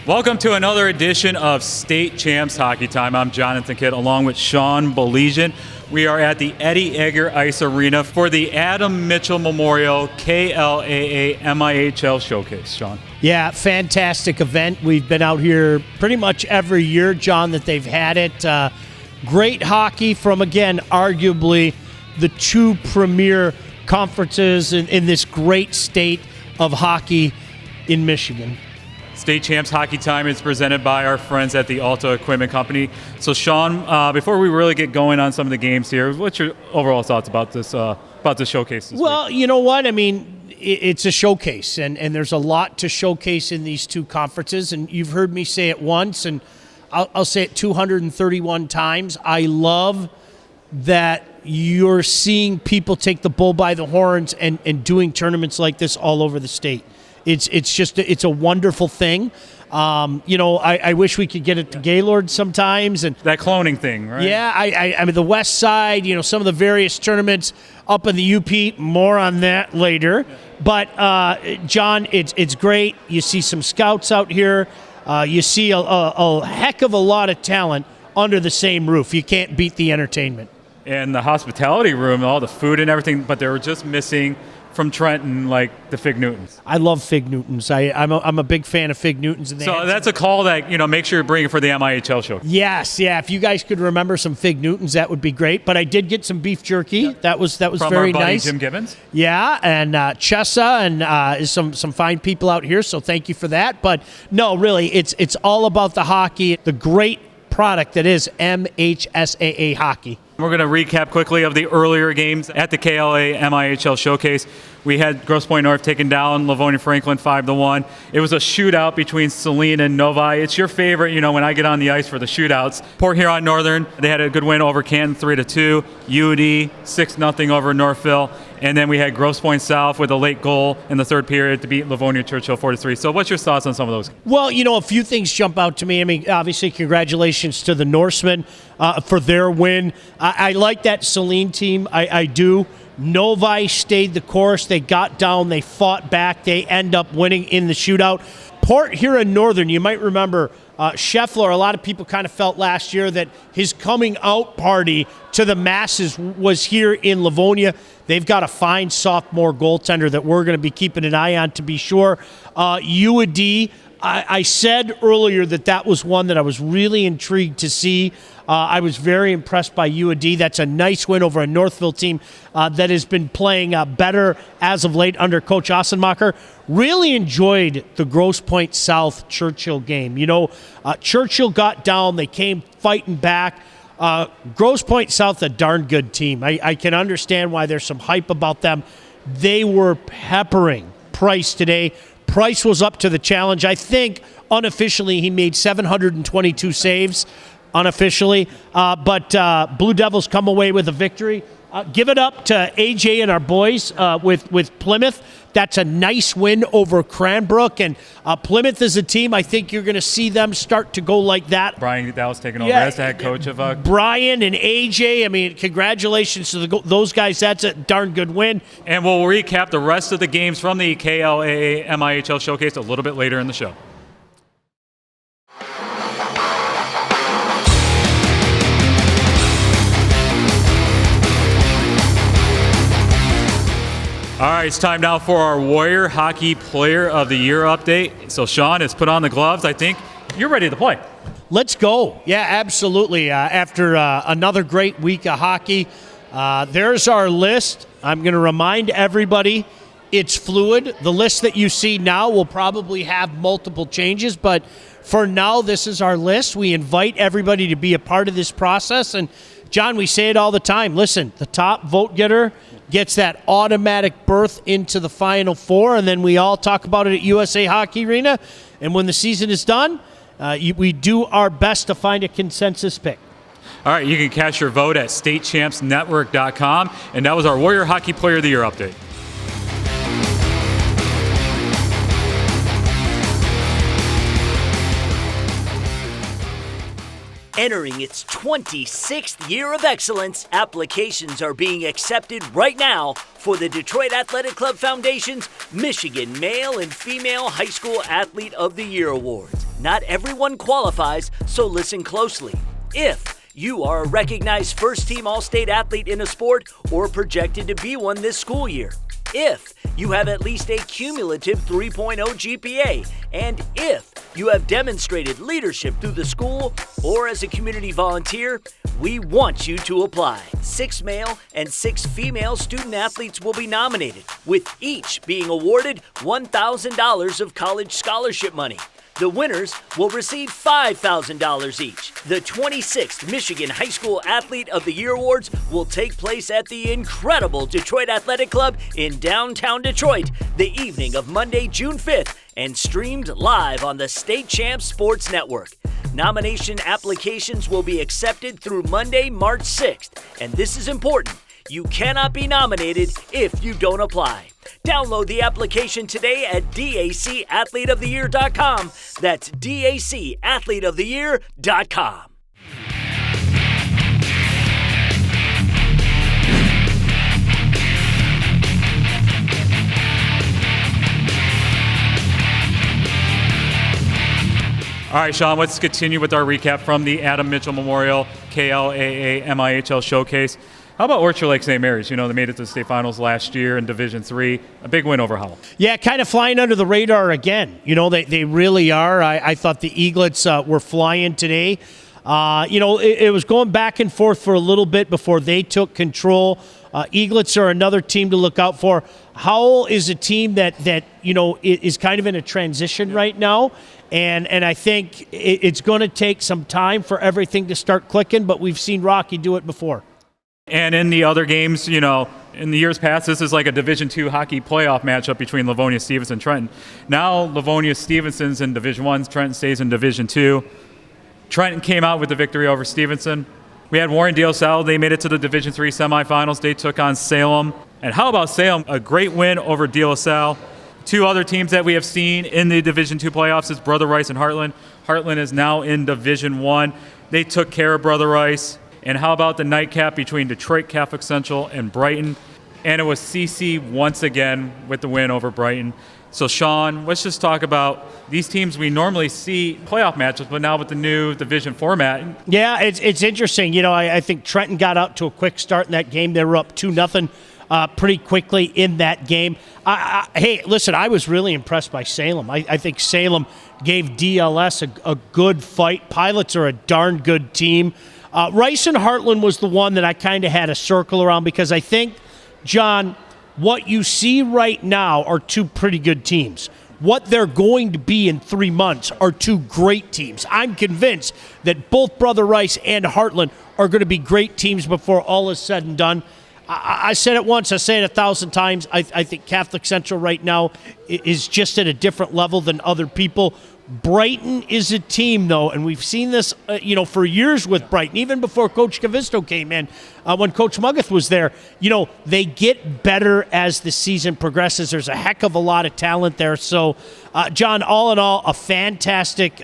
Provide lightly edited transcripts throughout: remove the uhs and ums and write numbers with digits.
Welcome to another edition of State Champs Hockey Time. I'm Jonathon Kidd along with Sean Baligian. We are at the Eddie Egger Ice Arena for the Adam Mitchell Memorial KLAA-MIHL Showcase. Sean? Yeah, fantastic event. We've been out here pretty much every year, John, that they've had it. Great hockey from, again, arguably the two premier conferences in this great state of hockey in Michigan. State Champs Hockey Time is presented by our friends at the Alta Equipment Company. So, Sean, before we really get going on some of the games here, what's your overall thoughts about this showcase this Well, week? you know what? I mean, it's a showcase, and there's a lot to showcase in these two conferences, and you've heard me say it once, and I'll say it 231 times. I love that you're seeing people take the bull by the horns and doing tournaments like this all over the state. It's a wonderful thing. I wish we could get it to Gaylord sometimes. And that cloning thing, right? Yeah, I mean, the West Side, some of the various tournaments up in the UP, more on that later. But, John, it's great. You see some scouts out here. You see a heck of a lot of talent under the same roof. You can't beat the entertainment. And the hospitality room, all the food and everything, but they were just missing from Trenton, like the Fig Newtons. I love Fig Newtons. I'm a big fan of Fig Newtons. And so that's a call that, make sure you bring it for the MIHL show. Yes, yeah. If you guys could remember some Fig Newtons, that would be great. But I did get some beef jerky. Yep. That was from very our buddy, nice. Jim Gibbons. Yeah, and Chessa and some fine people out here. So thank you for that. But no, really, it's all about the hockey, the great product that is MHSAA hockey. We're going to recap quickly of the earlier games at the KLA-MIHL Showcase. We had Grosse Pointe North taking down Livonia Franklin 5-1. It was a shootout between Saline and Novi. It's your favorite, when I get on the ice for the shootouts. Port Huron Northern, they had a good win over Canton 3-2. UD 6-0 over Northville. And then we had Grosse Pointe South with a late goal in the third period to beat Livonia Churchill 4-3. So what's your thoughts on some of those? Well, a few things jump out to me. I mean, obviously, congratulations to the Norsemen for their win. I like that Saline team. I do. Novi stayed the course. They got down. They fought back. They end up winning in the shootout. Port Huron Northern, you might remember Scheffler, a lot of people kind of felt last year that his coming out party to the masses was here in Livonia. They've got a fine sophomore goaltender that we're going to be keeping an eye on to be sure. UAD, I said earlier that was one that I was really intrigued to see. I was very impressed by UAD. That's a nice win over a Northville team that has been playing better as of late under Coach Ossenmacher. Really enjoyed the Grosse Pointe South Churchill game. Churchill got down. They came fighting back. Grosse Pointe South, a darn good team. I can understand why there's some hype about them. They were peppering Price today. Price was up to the challenge. I think unofficially he made 722 saves. Unofficially, but Blue Devils come away with a victory. Give it up to AJ and our boys with Plymouth. That's a nice win over Cranbrook, and Plymouth is a team I think you're going to see them start to go like that. Brian Dallas taking over as the head coach of Brian and AJ. I mean, congratulations to those guys. That's a darn good win. And we'll recap the rest of the games from the KLAA-MIHL Showcase a little bit later in the show. All right, it's time now for our Warrior Hockey Player of the Year update. So Sean has put on the gloves. I think you're ready to play. Let's go. Yeah, absolutely. After another great week of hockey, there's our list. I'm going to remind everybody it's fluid. The list that you see now will probably have multiple changes, but for now, this is our list. We invite everybody to be a part of this process. And John, we say it all the time. Listen, the top vote getter gets that automatic berth into the Final Four, and then we all talk about it at USA Hockey Arena. And when the season is done, we do our best to find a consensus pick. All right, you can cast your vote at statechampsnetwork.com. And that was our Warrior Hockey Player of the Year update. Entering its 26th year of excellence, applications are being accepted right now for the Detroit Athletic Club Foundation's Michigan Male and Female High School Athlete of the Year Awards. Not everyone qualifies, so listen closely. If you are a recognized first-team All-State athlete in a sport or projected to be one this school year, if you have at least a cumulative 3.0 GPA, and if you have demonstrated leadership through the school or as a community volunteer, we want you to apply. 6 male and 6 female student athletes will be nominated, with each being awarded $1,000 of college scholarship money. The winners will receive $5,000 each. The 26th Michigan High School Athlete of the Year Awards will take place at the incredible Detroit Athletic Club in downtown Detroit the evening of Monday, June 5th, and streamed live on the State Champs Sports Network. Nomination applications will be accepted through Monday, March 6th, and this is important. You cannot be nominated if you don't apply. Download the application today at dacathleteoftheyear.com. That's dacathleteoftheyear.com. All right, Sean, let's continue with our recap from the Adam Mitchell Memorial KLAA-MIHL Showcase. How about Orchard Lake St. Mary's? You know, they made it to the state finals last year in Division III. A big win over Howell. Yeah, kind of flying under the radar again. You know, they really are. I thought the Eaglets were flying today. It was going back and forth for a little bit before they took control. Eaglets are another team to look out for. Howell is a team that is kind of in a transition right now. And I think it's going to take some time for everything to start clicking, but we've seen Rocky do it before. And in the other games, in the years past, this is like a Division II hockey playoff matchup between Livonia, Stevenson, and Trenton. Now, Livonia, Stevenson's in Division I, Trenton stays in Division II. Trenton came out with the victory over Stevenson. We had Warren De La Salle. They made it to the Division III semifinals. They took on Salem. And how about Salem? A great win over De La Salle. 2 other teams that we have seen in the Division II playoffs is Brother Rice and Hartland. Hartland is now in Division I. They took care of Brother Rice. And how about the nightcap between Detroit Catholic Central and Brighton? And it was CC once again with the win over Brighton. So, Sean, let's just talk about these teams we normally see playoff matches, but now with the new division format. Yeah, it's interesting. I think Trenton got out to a quick start in that game. They were up 2-0 pretty quickly in that game. Hey, listen, I was really impressed by Salem. I think Salem gave DLS a good fight. Pilots are a darn good team. Rice and Hartland was the one that I kind of had a circle around because I think, John, what you see right now are 2 pretty good teams. What they're going to be in 3 months are 2 great teams. I'm convinced that both Brother Rice and Hartland are going to be great teams before all is said and done. I said it once, I say it 1,000 times. I think Catholic Central right now is just at a different level than other people. Brighton is a team, though, and we've seen this, for years with Brighton, even before Coach Cavisto came in, when Coach Muggeth was there. They get better as the season progresses. There's a heck of a lot of talent there. So, John, all in all, a fantastic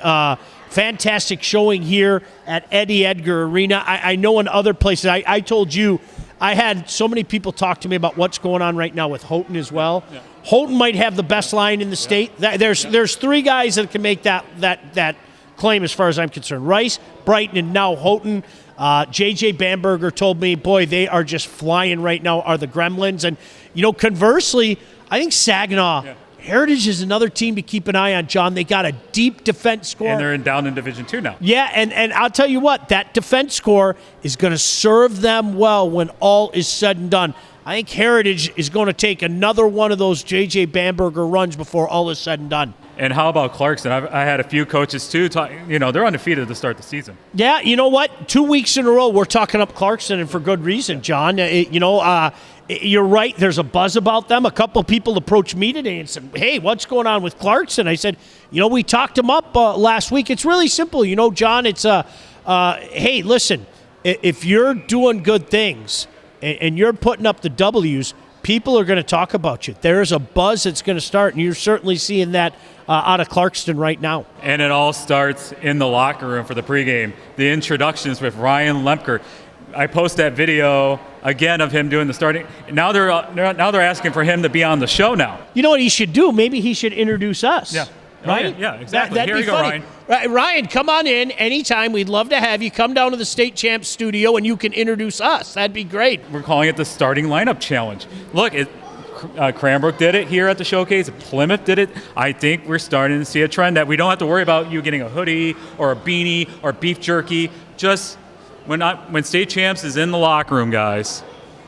showing here at Eddie Edgar Arena. I know in other places, I told you, I had so many people talk to me about what's going on right now with Houghton as well. Yeah. Houghton might have the best line in the state. There's 3 guys that can make that claim as far as I'm concerned. Rice, Brighton, and now Houghton. J.J. Bamberger told me, boy, they are just flying right now, are the Gremlins. And, conversely, I think Saginaw Heritage is another team to keep an eye on, John. They got a deep defense score. And they're down in Division II now. Yeah, and I'll tell you what, that defense score is going to serve them well when all is said and done. I think Heritage is going to take another one of those J.J. Bamberger runs before all is said and done. And how about Clarkston? I had a few coaches, too. They're undefeated to start the season. Yeah, you know what? 2 weeks in a row, we're talking up Clarkston, and for good reason, John. You're right. There's a buzz about them. A couple people approached me today and said, hey, what's going on with Clarkston? I said, we talked them up last week. It's really simple. John, it's hey, listen, if you're doing good things and you're putting up the W's, people are going to talk about you. There's a buzz that's going to start, and you're certainly seeing that out of Clarkston right now. And it all starts in the locker room for the pregame. The introductions with Ryan Lemker. I post that video again of him doing the starting. Now they're asking for him to be on the show now. You know what he should do? Maybe he should introduce us. Yeah. right? Yeah, exactly. That'd Here be you go, funny. Ryan. Right, Ryan, come on in anytime. We'd love to have you. Come down to the State Champs studio and you can introduce us. That'd be great. We're calling it the starting lineup challenge. Look, Cranbrook did it here at the showcase. Plymouth did it. I think we're starting to see a trend that we don't have to worry about you getting a hoodie or a beanie or beef jerky. Just when State Champs is in the locker room, guys,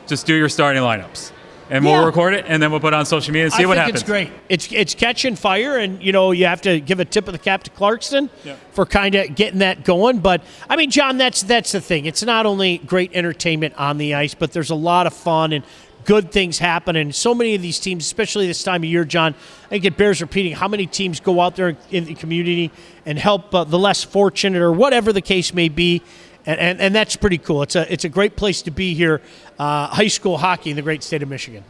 just do your starting lineups. And we'll record it, and then we'll put it on social media and see what happens. It's great. It's catching fire, and, you have to give a tip of the cap to Clarkston for kind of getting that going. But, I mean, John, that's the thing. It's not only great entertainment on the ice, but there's a lot of fun and good things happen. And so many of these teams, especially this time of year, John, I think it bears repeating how many teams go out there in the community and help the less fortunate or whatever the case may be. And that's pretty cool. It's a great place to be here, high school hockey in the great state of Michigan.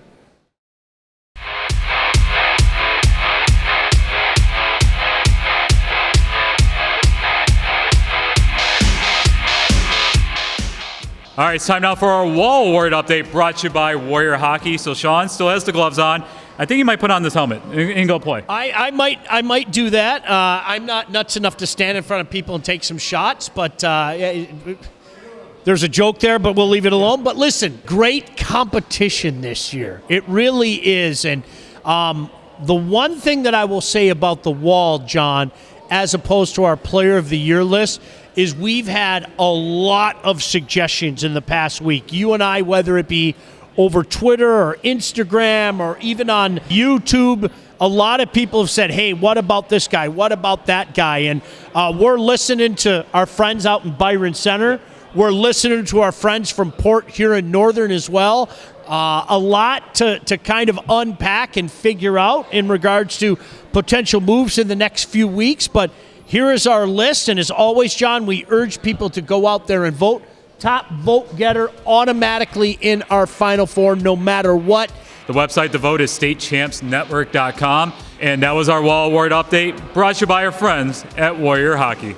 All right, it's time now for our Wall Award update brought to you by Warrior Hockey. So Sean still has the gloves on. I think he might put on this helmet and go play. I might do that. I'm not nuts enough to stand in front of people and take some shots, but there's a joke there, but we'll leave it alone. But listen, great competition this year. It really is. And the one thing that I will say about the Wall, John, as opposed to our Player of the Year list, is we've had a lot of suggestions in the past week. You and I, whether it be over Twitter or Instagram or even on YouTube, a lot of people have said, hey, what about this guy? What about that guy? And we're listening to our friends out in Byron Center. We're listening to our friends from Pointe here in Northern as well. A lot to kind of unpack and figure out in regards to potential moves in the next few weeks. But here is our list. And as always, John, we urge people to go out there and vote. Top vote getter automatically in our Final Four, no matter what. The website to vote is statechampsnetwork.com. And that was our Wall Award update brought to you by our friends at Warrior Hockey.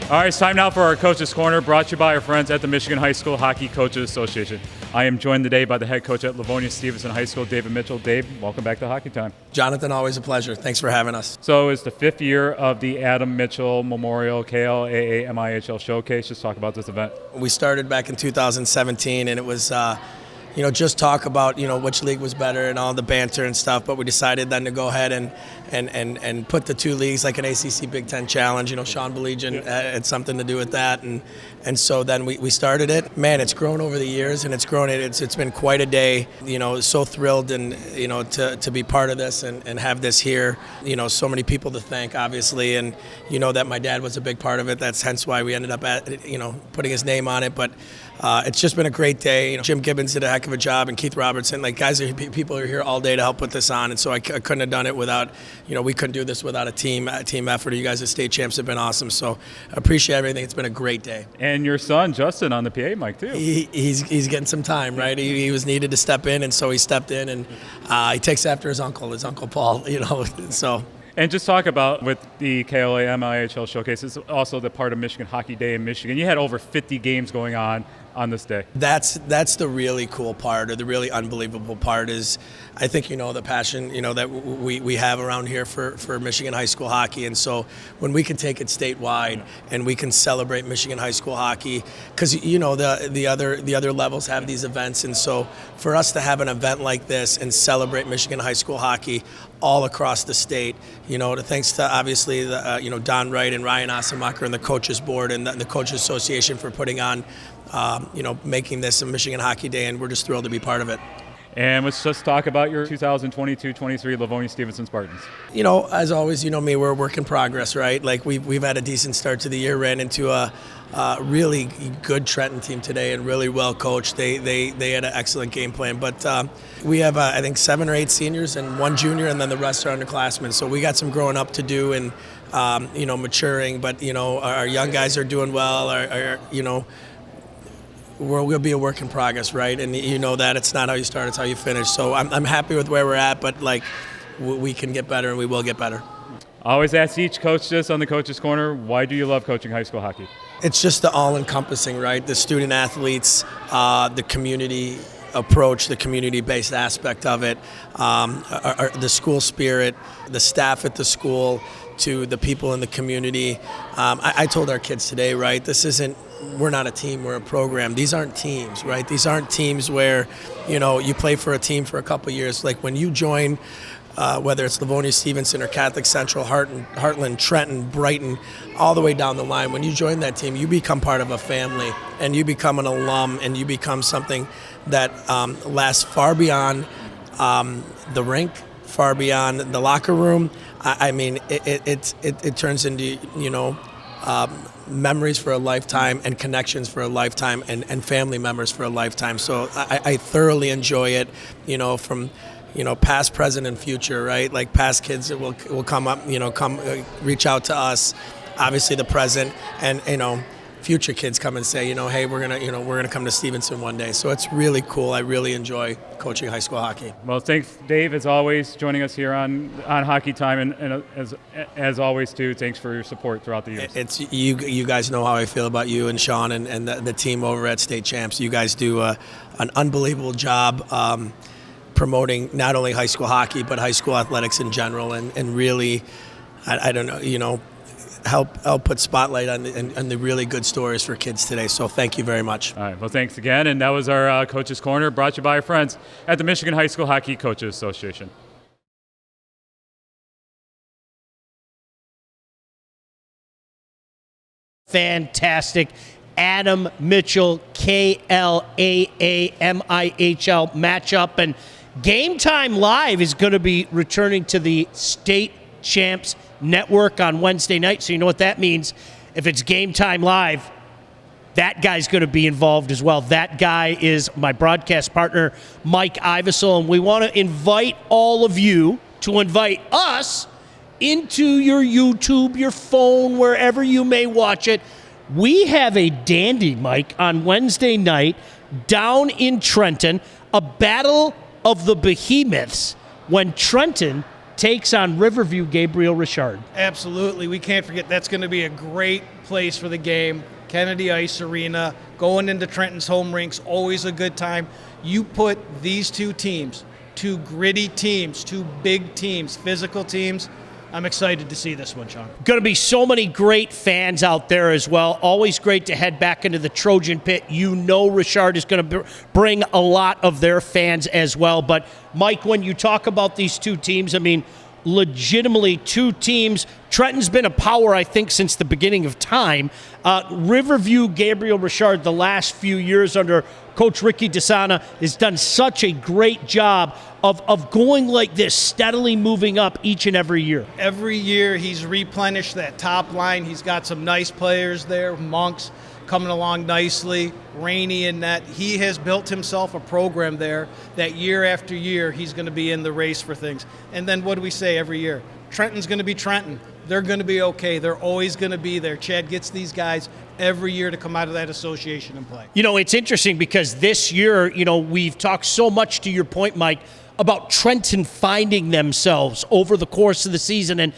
All right, it's time now for our Coach's Corner, brought to you by our friends at the Michigan High School Hockey Coaches Association. I am joined today by the head coach at Livonia Stevenson High School, David Mitchell. Dave, welcome back to Hockey Time. Jonathon, always a pleasure. Thanks for having us. So it's the 5th year of the Adam Mitchell Memorial KLAA-MIHL Showcase. Just talk about this event. We started back in 2017, and it was just talk about, which league was better and all the banter and stuff, but we decided then to go ahead and put the two leagues like an ACC Big Ten Challenge. Sean Baligian had something to do with that, and so then we started it. Man, it's grown over the years, and it's grown. It's been quite a day. So thrilled and to be part of this and have this here. So many people to thank, obviously, and that my dad was a big part of it. That's hence why we ended up putting his name on it, but. It's just been a great day. Jim Gibbons did a heck of a job, and Keith Robertson. People are here all day to help put this on, and so I couldn't have done it without, we couldn't do this without a team effort. You guys as state champs have been awesome, so I appreciate everything. It's been a great day. And your son Justin on the PA mic too. He's getting some time, right? He was needed to step in, and so he stepped in, and he takes after his uncle Paul. So. And just talk about with the KLAA-MIHL Showcase, it's also the part of Michigan Hockey Day in Michigan. You had over 50 games going on this day. That's the really cool part, or the really unbelievable part is, I think the passion that we have around here for Michigan high school hockey, and so when we can take it statewide and we can celebrate Michigan high school hockey, because the other levels have these events, and so for us to have an event like this and celebrate Michigan high school hockey all across the state, thanks to obviously the Don Wright and Ryan Osemacher and the coaches board and the coaches association for putting on making this a Michigan Hockey Day, and we're just thrilled to be part of it. And let's just talk about your 2022-23 Livonia Stevenson Spartans. As always, me, we're a work in progress, right? Like we've had a decent start to the year, ran into a really good Trenton team today and really well coached. They had an excellent game plan, but we have I think 7 or 8 seniors and 1 junior, and then the rest are underclassmen. So we got some growing up to do and maturing, but our young guys are doing well. We'll be a work in progress, right? And that it's not how you start, it's how you finish. So I'm happy with where we're at, but we can get better and we will get better. I always ask each coach this on the Coach's Corner, why do you love coaching high school hockey? It's just the all-encompassing, right? The student athletes, the community approach, the community-based aspect of it, the school spirit, the staff at the school, to the people in the community. I told our kids today, right, we're not a team, we're a program. These aren't teams, right? These aren't teams where, you play for a team for a couple of years. Like when you join, whether it's Livonia, Stevenson, or Catholic Central, Hartland, Trenton, Brighton, all the way down the line, when you join that team, you become part of a family, and you become an alum, and you become something that lasts far beyond the rink, far beyond the locker room. I mean, it turns into, memories for a lifetime and connections for a lifetime and family members for a lifetime. So I thoroughly enjoy it, from past, present, and future, right? Like past kids that will come up, reach out to us. Obviously the present, and future kids come and say, hey, we're gonna come to Stevenson one day. So it's really cool. I really enjoy coaching high school hockey. Well, thanks, Dave, as always, joining us here on Hockey Time, and as always, too, thanks for your support throughout the years. It's you guys know how I feel about you and Sean and the team over at State Champs. You guys do an unbelievable job promoting not only high school hockey but high school athletics in general, and really, I don't know, help put spotlight on the really good stories for kids today. So thank you very much. All right, well, thanks again. And that was our Coach's Corner, brought to you by our friends at the Michigan High School Hockey Coaches Association. Fantastic. Adam Mitchell, KLAA-MIHL matchup. And Gametime Live is going to be returning to the State Champs Network on Wednesday night. So you know what that means. If it's Gametime Live, that guy's going to be involved as well. That guy is my broadcast partner, Mike Ivesel, and we want to invite all of you to invite us into your YouTube, your phone, wherever you may watch it. We have a dandy, Mike, on Wednesday night down in Trenton, a battle of the behemoths when Trenton takes on Riverview Gabriel Richard. Absolutely. We can't forget that's going to be a great place for the game. Kennedy Ice Arena, going into Trenton's home rinks, always a good time. You put these two teams, two gritty teams, two big teams, physical teams. I'm excited to see this one, Sean. Going to be so many great fans out there as well. Always great to head back into the Trojan Pit. You know Richard is going to bring a lot of their fans as well. But, Mike, when you talk about these two teams, I mean, legitimately two teams. Trenton's been a power, I think, since the beginning of time. Riverview, Gabriel Richard, the last few years under Coach Ricky DeSana has done such a great job of going like this, steadily moving up each and every year. Every year he's replenished that top line. He's got some nice players there. Monk's coming along nicely. Rainey in that. He has built himself a program there that year after year he's going to be in the race for things. And then what do we say every year? Trenton's going to be Trenton. They're going to be okay. They're always going to be there. Chad gets these guys every year to come out of that association and play. You know, it's interesting because this year, we've talked so much, to your point, Mike, about Trenton finding themselves over the course of the season and,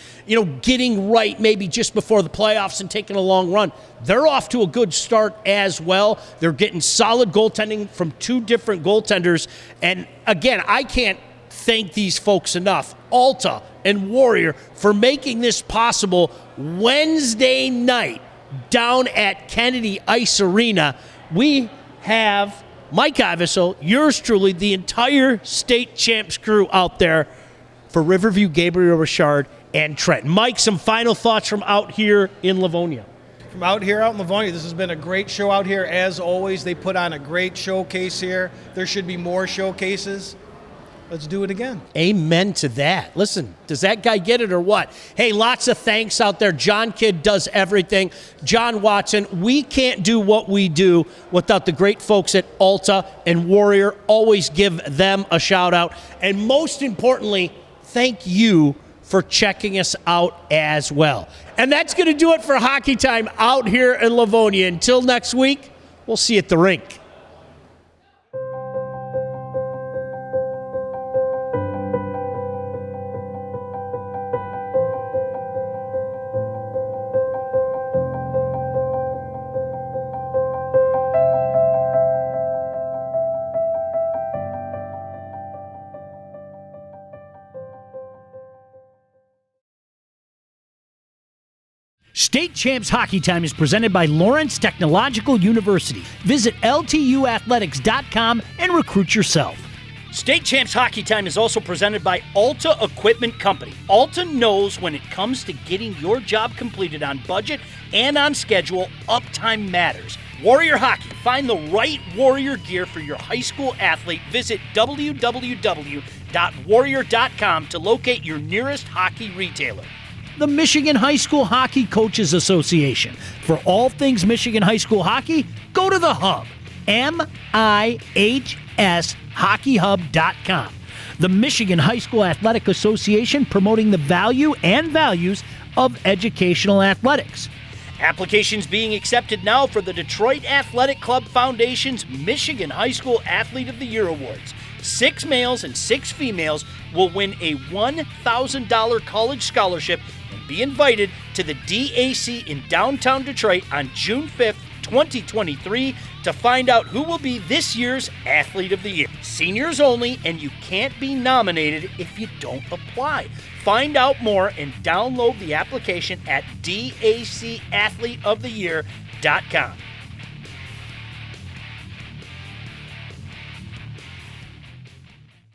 getting right maybe just before the playoffs and taking a long run. They're off to a good start as well. They're getting solid goaltending from two different goaltenders. And again, I can't thank these folks enough, Alta and Warrior, for making this possible Wednesday night down at Kennedy Ice Arena. We have Mike Ivesel, yours truly, the entire State Champs crew out there for Riverview, Gabriel Richard, and Trenton. Mike, some final thoughts from out here in Livonia. From out in Livonia, this has been a great show out here. As always, they put on a great showcase here. There should be more showcases. Let's do it again. Amen to that. Listen, does that guy get it or what? Hey, lots of thanks out there. John Kidd does everything. John Watson, we can't do what we do without the great folks at Alta and Warrior. Always give them a shout out. And most importantly, thank you for checking us out as well. And that's going to do it for Hockey Time out here in Livonia. Until next week, we'll see you at the rink. State Champs Hockey Time is presented by Lawrence Technological University. Visit LTUathletics.com and recruit yourself. State Champs Hockey Time is also presented by Alta Equipment Company. Alta knows when it comes to getting your job completed on budget and on schedule, uptime matters. Warrior Hockey. Find the right Warrior gear for your high school athlete. Visit www.warrior.com to locate your nearest hockey retailer. The Michigan High School Hockey Coaches Association. For all things Michigan high school hockey, go to the Hub. MIHSHockeyHub.com. The Michigan High School Athletic Association, promoting the value and values of educational athletics. Applications being accepted now for the Detroit Athletic Club Foundation's Michigan High School Athlete of the Year Awards. 6 males and 6 females will win a $1,000 college scholarship and be invited to the DAC in downtown Detroit on June 5th, 2023 to find out who will be this year's Athlete of the Year. Seniors only, and you can't be nominated if you don't apply. Find out more and download the application at dacathleteoftheyear.com.